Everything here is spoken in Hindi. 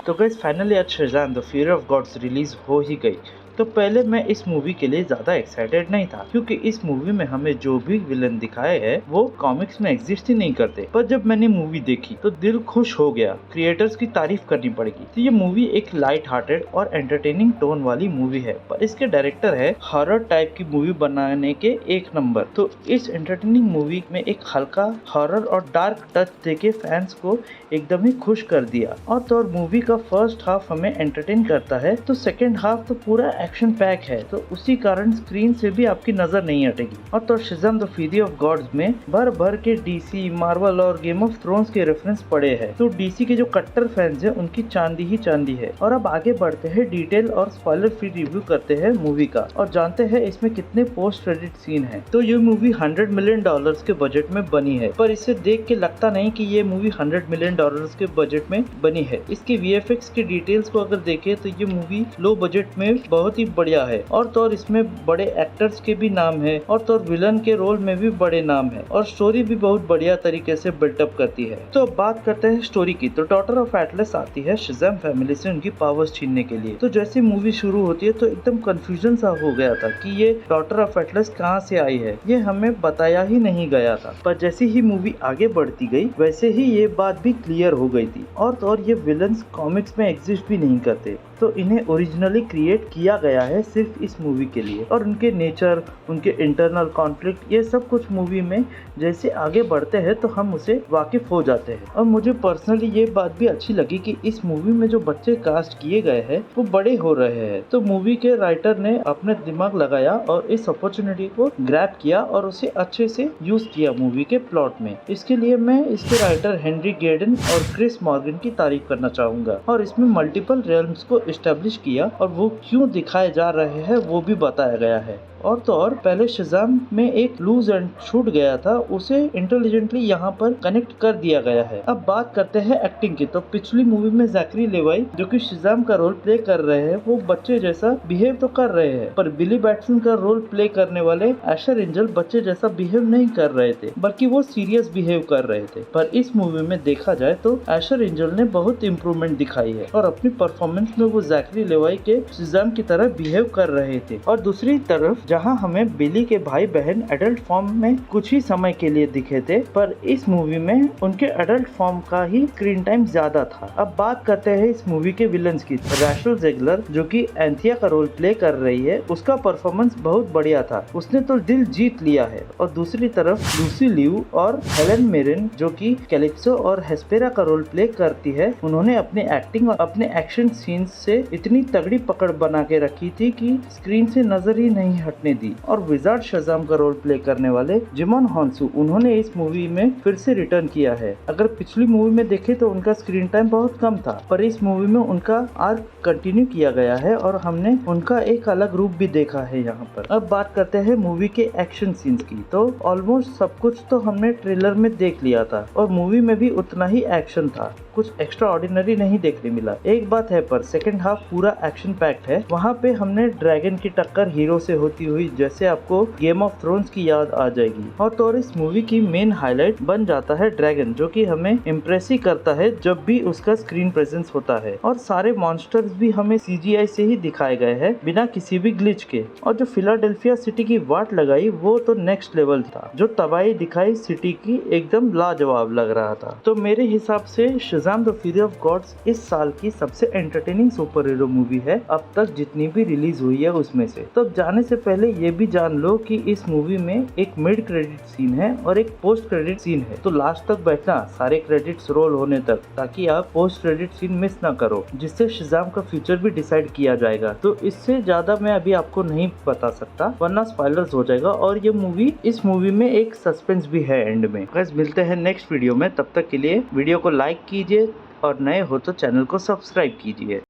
तो गाइस फाइनली आज Shazam the Fury of Gods release हो ही गई। तो पहले मैं इस मूवी के लिए ज्यादा एक्साइटेड नहीं था क्योंकि इस मूवी में हमें जो भी विलन दिखाए हैं वो कॉमिक्स में एग्जिस्ट ही नहीं करते। पर जब मैंने मूवी देखी तो दिल खुश हो गया। क्रिएटर्स की तारीफ करनी पड़ेगी। तो ये मूवी एक लाइट हार्टेड और एंटरटेनिंग टोन वाली मूवी है, पर इसके डायरेक्टर है हॉरर टाइप की मूवी बनाने के एक नंबर। तो इस एंटरटेनिंग मूवी में एक हल्का हॉरर और डार्क टच देके फैंस को एकदम ही खुश कर दिया। और तो मूवी का फर्स्ट हाफ हमें एंटरटेन करता है तो सेकेंड हाफ तो पूरा एक्शन पैक है, तो उसी कारण स्क्रीन से भी आपकी नजर नहीं हटेगी। और तो Shazam the Fury of Gods में भर भर के डीसी, मार्वल और गेम ऑफ थ्रोन्स के रेफरेंस पड़े हैं। तो डीसी के जो कट्टर फैंस हैं उनकी चांदी ही चांदी है। और अब आगे बढ़ते हैं, डिटेल और स्पॉइलर फ्री रिव्यू करते हैं मूवी का और जानते हैं इसमें कितने पोस्ट क्रेडिट सीन है। तो ये मूवी $100 मिलियन के बजट में बनी है, पर इसे देख के लगता नहीं कि ये मूवी $100 मिलियन के बजट में बनी है। इसके VFX के डिटेल्स को अगर देखें तो ये मूवी लो बजट में बहुत ही बढ़िया है। और तो इसमें बड़े एक्टर्स के भी नाम है और तो विलन के रोल में भी बड़े नाम है और स्टोरी भी बहुत बढ़िया तरीके से बिल्टअप करती है। तो अब बात करते हैं स्टोरी की। तो डॉटर ऑफ एटलस आती है शज़ाम फैमिली से उनकी पावर्स छीनने के लिए। तो जैसे मूवी शुरू होती है तो एकदम कंफ्यूजन सा हो गया था कि ये डॉटर ऑफ एटलस कहाँ से आई है, ये हमें बताया ही नहीं गया था। पर जैसे ही मूवी आगे बढ़ती गई वैसे ही ये बात भी क्लियर हो गई थी। और तो ये विलन्स कॉमिक्स में एग्जिस्ट भी नहीं करते, तो इन्हें ओरिजिनली क्रिएट किया गया है सिर्फ इस मूवी के लिए। और उनके नेचर, उनके इंटरनल कॉन्फ्लिक्ट, ये सब कुछ मूवी में जैसे आगे बढ़ते हैं तो हम उसे वाकिफ हो जाते हैं। और मुझे पर्सनली ये बात भी अच्छी लगी कि इस मूवी में जो बच्चे कास्ट किए गए हैं वो बड़े हो रहे हैं। तो मूवी के राइटर ने अपने दिमाग लगाया और इस अपॉर्चुनिटी को ग्रैब किया और उसे अच्छे से यूज किया मूवी के प्लॉट में। इसके लिए मैं इसके राइटर हेनरी गेडन और क्रिस मॉर्गन की तारीफ करना चाहूंगा। और इसमें मल्टीपल रियल्म्स को एस्टेब्लिश किया और वो क्यों दिखाए जा रहे हैं वो भी बताया गया है। और तो और पहले शज़ाम में एक लूज एंड छूट गया था, उसे इंटेलिजेंटली यहाँ पर कनेक्ट कर दिया गया है। अब बात करते हैं एक्टिंग की। तो पिछली मूवी में ज़ैकरी लेवाई जो कि शज़ाम का रोल प्ले कर रहे हैं वो बच्चे जैसा बिहेव तो कर रहे हैं, पर बिली बैट्सन का रोल प्ले करने वाले एशर एंजल बच्चे जैसा बिहेव नहीं कर रहे थे, बल्कि वो सीरियस बिहेव कर रहे थे। पर इस मूवी में देखा जाए तो एशर एंजल ने बहुत इम्प्रूवमेंट दिखाई है और अपनी परफॉर्मेंस में वो ज़ैकरी लेवाई के शज़ाम की तरह बिहेव कर रहे थे। और दूसरी तरफ जहां हमें बिली के भाई बहन एडल्ट फॉर्म में कुछ ही समय के लिए दिखे थे, पर इस मूवी में उनके एडल्ट फॉर्म का ही स्क्रीन टाइम ज्यादा था। अब बात करते हैं इस मूवी के विलन्स की। रैचल ज़ेगलर जो कि एंथिया का रोल प्ले कर रही है, उसका परफॉर्मेंस बहुत बढ़िया था, उसने तो दिल जीत लिया है। और दूसरी तरफ लूसी लिू और हेलन मिरन जो कि कैलिप्सो और हेस्पेरा का रोल प्ले करती है, उन्होंने अपने एक्टिंग और अपने एक्शन सीन्स से इतनी तगड़ी पकड़ बना के रखी थी कि स्क्रीन से नजर ही नहीं हटने दी। और विजार्ड शज़ाम का रोल प्ले करने वाले जिमोन हॉन्सू, उन्होंने इस मूवी में फिर से रिटर्न किया है। अगर पिछली मूवी में देखे तो उनका स्क्रीन टाइम बहुत कम था, पर इस मूवी में उनका आर्क कंटिन्यू किया गया है और हमने उनका एक अलग रूप भी देखा है यहाँ पर। अब बात करते हैं मूवी के एक्शन सीन्स की। तो ऑलमोस्ट सब कुछ तो हमने ट्रेलर में देख लिया था और मूवी में भी उतना ही एक्शन था, कुछ एक्स्ट्रा ऑर्डिनरी नहीं देखने मिला। एक बात है, पर सेकंड हाफ पूरा एक्शन पैक्ड है। वहाँ पे हमने ड्रैगन की टक्कर हीरो से होती हुई जैसे आपको गेम ऑफ थ्रोन्स की याद आ जाएगी। और तो इस मूवी की मेन हाईलाइट बन जाता है ड्रैगन, जो कि हमें इम्प्रेस ही करता है जब भी उसका स्क्रीन प्रेजेंस होता है। और सारे मॉन्स्टर्स भी हमें CGI से ही दिखाए गए हैं बिना किसी भी ग्लिच के। और जो फिलाडेल्फिया सिटी की वाट लगाई वो तो नेक्स्ट लेवल था, जो तबाही दिखाई सिटी की एकदम लाजवाब लग रहा था। तो मेरे हिसाब से Shazam the Fury of Gods इस साल की सबसे एंटरटेनिंग सुपर हीरो मूवी है अब तक जितनी भी रिलीज हुई है उसमें से। तो जाने से पहले ये भी जान लो कि इस मूवी में एक मिड क्रेडिट सीन है और एक पोस्ट क्रेडिट सीन है। तो लास्ट तक बैठना सारे क्रेडिट्स रोल होने तक, ताकि आप पोस्ट क्रेडिट सीन मिस ना करो, जिससे शज़ाम का फ्यूचर भी डिसाइड किया जाएगा। तो इससे ज्यादा मैं अभी आपको नहीं बता सकता वरना स्पॉयलर्स हो जाएगा। और ये मूवी, इस मूवी में एक सस्पेंस भी है एंड में। गाइस मिलते हैं नेक्स्ट वीडियो में, तब तक के लिए वीडियो को लाइक कीजिए और नए हो तो चैनल को सब्सक्राइब कीजिए।